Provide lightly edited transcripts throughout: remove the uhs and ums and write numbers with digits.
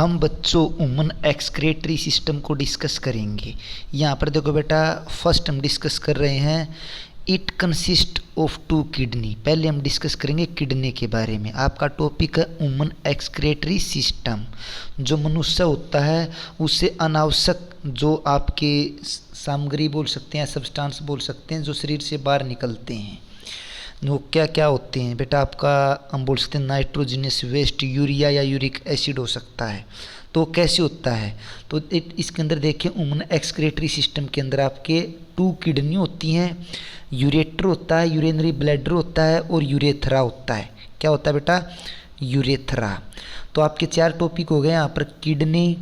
हम बच्चों human excretory system को डिस्कस करेंगे। यहाँ पर देखो बेटा, फर्स्ट हम डिस्कस कर रहे हैं इट कंसिस्ट ऑफ 2 किडनी। पहले हम डिस्कस करेंगे किडनी के बारे में। आपका टॉपिक है ह्यूमन एक्सक्रीटरी सिस्टम। जो मनुष्य होता है उससे अनावश्यक जो आपके सामग्री बोल सकते हैं, सब्सटेंस बोल सकते हैं, जो शरीर से बाहर निकलते हैं, वो क्या क्या होते हैं बेटा। आपका हम बोल सकते हैं नाइट्रोजनस वेस्ट, यूरिया या यूरिक एसिड हो सकता है। तो कैसे होता है, तो इसके अंदर देखिए ह्यूमन एक्सक्रीटरी सिस्टम के अंदर आपके 2 किडनी होती हैं, यूरेटर होता है, यूरिनरी ब्लैडर होता है और यूरेथ्रा होता है। क्या होता है बेटा? यूरेथ्रा। तो आपके 4 टॉपिक हो गए यहाँ पर, किडनी,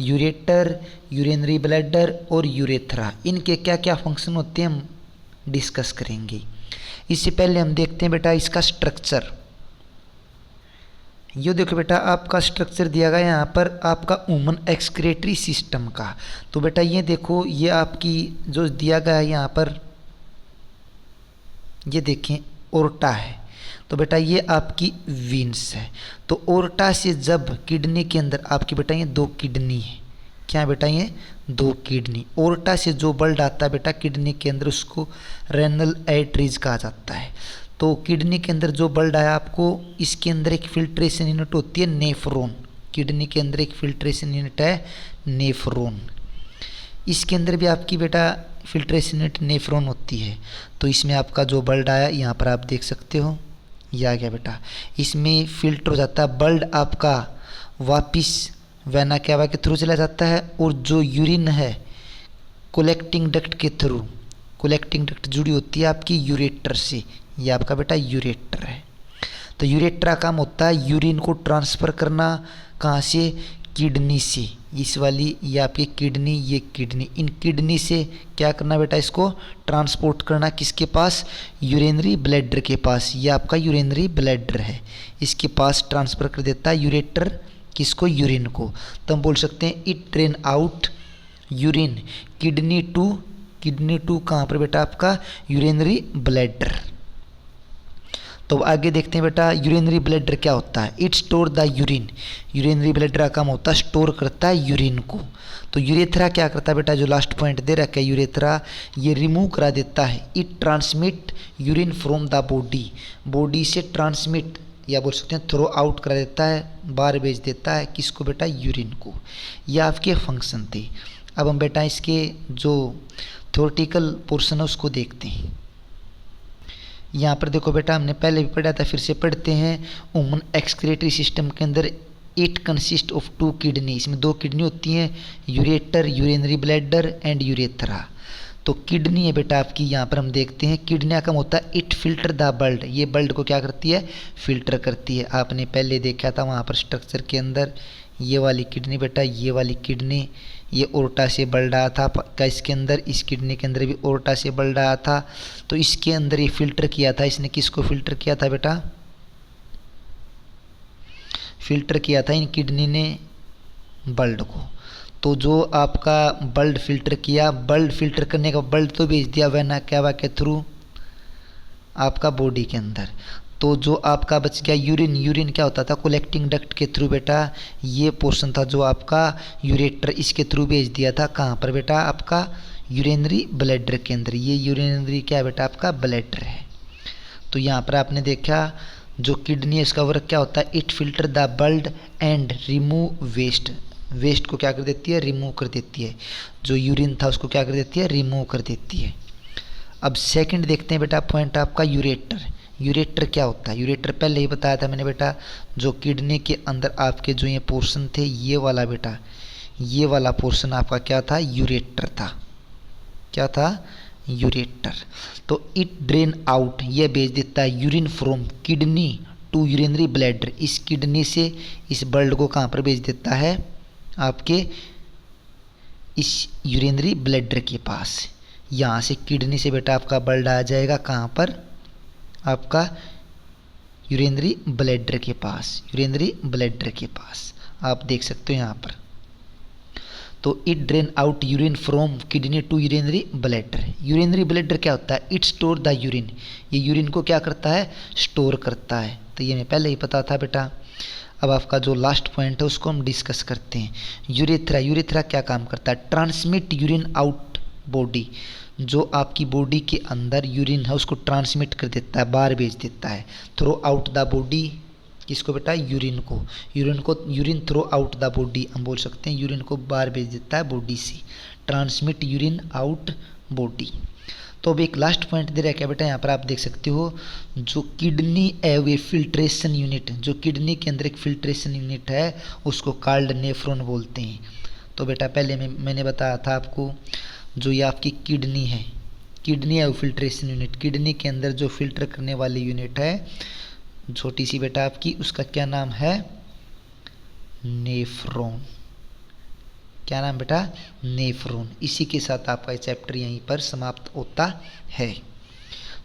यूरेटर, यूरिनरी ब्लैडर और यूरेथ्रा। इनके क्या क्या फंक्शन होते हैं हम डिस्कस करेंगे। इससे पहले हम देखते हैं बेटा इसका स्ट्रक्चर। ये देखो बेटा, आपका स्ट्रक्चर दिया गया यहाँ पर आपका ह्यूमन एक्सक्रीटरी सिस्टम का। तो बेटा ये देखो, ये आपकी जो दिया गया है यहाँ पर, ये देखें ओर्टा है। तो बेटा ये आपकी वीन्स है। तो ओर्टा से जब किडनी के अंदर आपकी बेटा ये 2 किडनी है। क्या है बेटा? ये 2 किडनी। ओर्टा से जो ब्लड आता है बेटा किडनी के अंदर उसको रेनल आर्टरीज कहा जाता है। तो किडनी के अंदर जो ब्लड आया आपको, इसके अंदर एक फिल्ट्रेशन यूनिट होती है नेफ्रॉन। किडनी के अंदर एक फिल्ट्रेशन यूनिट है नेफ्रॉन। इसके अंदर भी आपकी बेटा फिल्ट्रेशन यूनिट नेफ्रॉन होती है। तो इसमें आपका जो ब्लड आया यहाँ पर आप देख सकते हो, ये आ गया बेटा। इसमें फिल्टर हो जाता है ब्लड, आपका वापिस वेना कैवा के थ्रू चला जाता है। और जो यूरिन है कलेक्टिंग डक्ट के थ्रू, कलेक्टिंग डक्ट जुड़ी होती है आपकी यूरेटर से। ये आपका बेटा यूरेटर है। तो यूरेटर का काम होता है यूरिन को ट्रांसफ़र करना, कहाँ से? किडनी से। इस वाली ये आपकी किडनी, ये किडनी, इन किडनी से क्या करना बेटा? इसको ट्रांसपोर्ट करना किसके पास? यूरिनरी ब्लैडर के पास। ये आपका यूरिनरी ब्लैडर है, इसके पास ट्रांसफ़र कर देता है यूरेटर किसको? यूरिन को। तो हम बोल सकते हैं it drain out urine kidney to कहाँ पर बेटा? आपका यूरिनरी ब्लैडर। तो आगे देखते हैं बेटा यूरिनरी ब्लैडर क्या होता है। It store the urine. Urinary bladder का काम होता है स्टोर करता है यूरिन को। तो यूरेथ्रा क्या करता है बेटा? जो लास्ट पॉइंट दे रखा है यूरेथ्रा, ये रिमूव करा देता है। It transmit urine from the body. Body से ट्रांसमिट या बोल सकते हैं थ्रो आउट करा देता है, बाहर भेज देता है किसको बेटा? यूरिन को। ये आपके फंक्शन थे। अब हम बेटा इसके जो थ्योरेटिकल पोर्शन है उसको देखते हैं। यहाँ पर देखो बेटा, हमने पहले भी पढ़ा था, फिर से पढ़ते हैं। ह्यूमन एक्सक्रीटरी सिस्टम के अंदर इट कंसिस्ट ऑफ 2 किडनी। इसमें 2 किडनी होती हैं, ureter, urinary bladder and urethra. तो किडनी है बेटा आपकी, यहाँ पर हम देखते हैं किडनी का काम होता है इट फिल्टर द ब्लड। ये ब्लड को क्या करती है? फिल्टर करती है। आपने पहले देखा था वहाँ पर स्ट्रक्चर के अंदर, ये वाली किडनी बेटा, ये वाली किडनी, ये ओर्टा से ब्लड आया था का इसके अंदर, इस किडनी के अंदर भी ओर्टा से ब्लड आया था। तो इसके अंदर ये फिल्टर किया था। इसने किसको फिल्टर किया था बेटा? फिल्टर किया था इन किडनी ने ब्लड को। तो जो आपका ब्लड फिल्टर किया, ब्लड फिल्टर करने का ब्लड तो भेज दिया वेना कैवा के थ्रू आपका बॉडी के अंदर। तो जो आपका बच गया यूरिन, यूरिन क्या होता था? कलेक्टिंग डक्ट के थ्रू बेटा, ये पोर्शन था जो आपका यूरेटर, इसके थ्रू भेज दिया था कहाँ पर बेटा? आपका यूरिनरी ब्लैडर के अंदर। ये यूरिनरी क्या है बेटा? आपका ब्लैडर है। तो यहाँ पर आपने देखा जो किडनी है इसका वर्क क्या होता है? It filter the blood and remove waste. Waste को क्या कर देती है? रिमूव कर देती है। जो यूरिन था उसको क्या कर देती है? रिमूव कर देती है। अब सेकंड देखते हैं बेटा पॉइंट आपका यूरेटर। यूरेटर क्या होता है? यूरेटर पहले ही बताया था मैंने बेटा, जो किडनी के अंदर आपके जो ये पोर्शन थे, ये वाला बेटा, ये वाला पोर्शन आपका क्या था? यूरेटर था। क्या था? यूरेटर। तो इट ड्रेन आउट, ये भेज देता है urine from kidney to urinary bladder. इस किडनी से इस ब्लड को कहाँ पर भेज देता है? आपके इस यूरिनरी ब्लैडर के पास। यहाँ से किडनी से बेटा आपका ब्लड आ जाएगा कहाँ पर? आपका यूरिनरी ब्लैडर के पास। यूरिनरी ब्लैडर के पास आप देख सकते हो यहाँ पर। तो it drain out urine from kidney to urinary bladder. Urinary bladder क्या होता है? It store the urine. ये यूरिन को क्या करता है? स्टोर करता है। तो ये मैं पहले ही पता था बेटा। अब आपका जो लास्ट पॉइंट है उसको हम डिस्कस करते हैं। यूरेथ्रा, यूरेथ्रा क्या काम करता है? ट्रांसमिट यूरिन आउट बॉडी, जो आपकी बॉडी के अंदर यूरिन है उसको ट्रांसमिट कर देता है, बाहर भेज देता है, थ्रू आउट द बॉडी। किसको बेटा? यूरिन को। Urine through out the body हम बोल सकते हैं, यूरिन को बाहर भेज देता है बॉडी से, ट्रांसमिट यूरिन आउट बॉडी। तो अब एक लास्ट पॉइंट दे रहा है क्या बेटा? यहाँ पर आप देख सकते हो, जो किडनी एवे फिल्ट्रेशन यूनिट, जो किडनी के अंदर एक फिल्ट्रेशन यूनिट है उसको कॉल्ड नेफ्रॉन बोलते हैं। तो बेटा पहले मैंने बताया था आपको, जो ये आपकी किडनी है, किडनी एवे फिल्ट्रेशन यूनिट, किडनी के अंदर जो फिल्टर करने वाली यूनिट है छोटी सी बेटा आपकी, उसका क्या नाम है? नेफ्रॉन। क्या नाम बेटा? नेफ्रॉन। इसी के साथ आपका चैप्टर यहीं पर समाप्त होता है।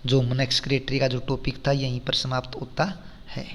जो नेक्स्ट क्रिएटरी का जो टॉपिक था यहीं पर समाप्त होता है।